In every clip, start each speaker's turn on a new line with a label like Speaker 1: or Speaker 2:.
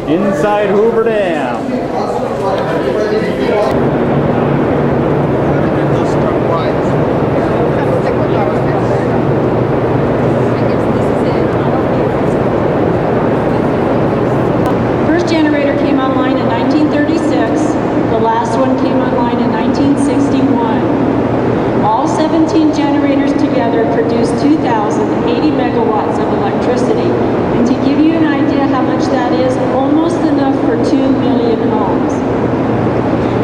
Speaker 1: Inside Hoover Dam.
Speaker 2: First generator came online in 1936. The last one came online in 1961. All 17 generators together produced 2,080 megawatts of electricity. And to give you an idea how much that is, almost enough for 2 million homes.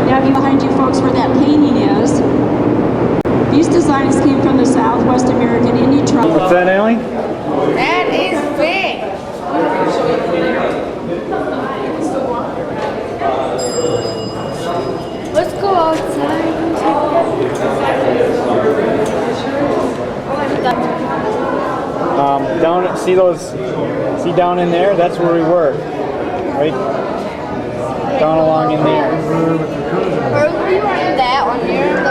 Speaker 2: Now, if you behind you folks where that painting is, these designs came from the Southwest American Indian tribe.
Speaker 1: What's that, Allie?
Speaker 3: That is big. Let's go outside.
Speaker 1: Down, see down in there? That's where we were. Right down along in there.
Speaker 3: Or we were in that one here,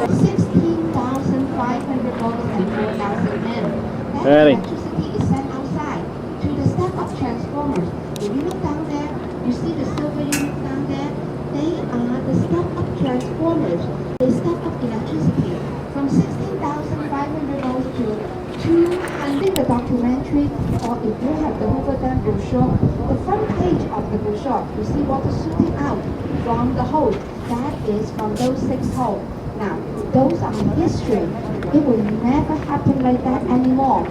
Speaker 3: the
Speaker 4: 16,500 volts and 4,000 amp. That
Speaker 1: Ready.
Speaker 4: electricity is sent outside to the stack-up transformers. If you look down there, you see the silver units down there. They are the stack-up transformers. They stack up electricity from 16,500 volts to 200. The documentary, or if you have the Hoover Dam brochure, the front page of the brochure, you see water shooting out from the hole. That is from those 6 holes. Now, those are history. It will never happen like that anymore.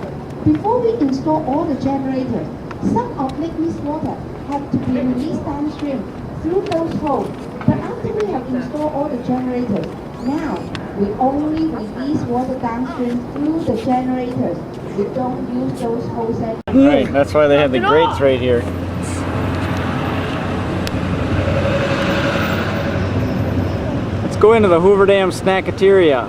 Speaker 4: Before we install all the generators, some of Lake Mist water have to be released downstream through those holes. But after we have installed all the generators, now we only release water downstream through the generators. We don't use those holes anymore.
Speaker 1: Right, that's why they have the grates right here. Let's go into the Hoover Dam Snackateria.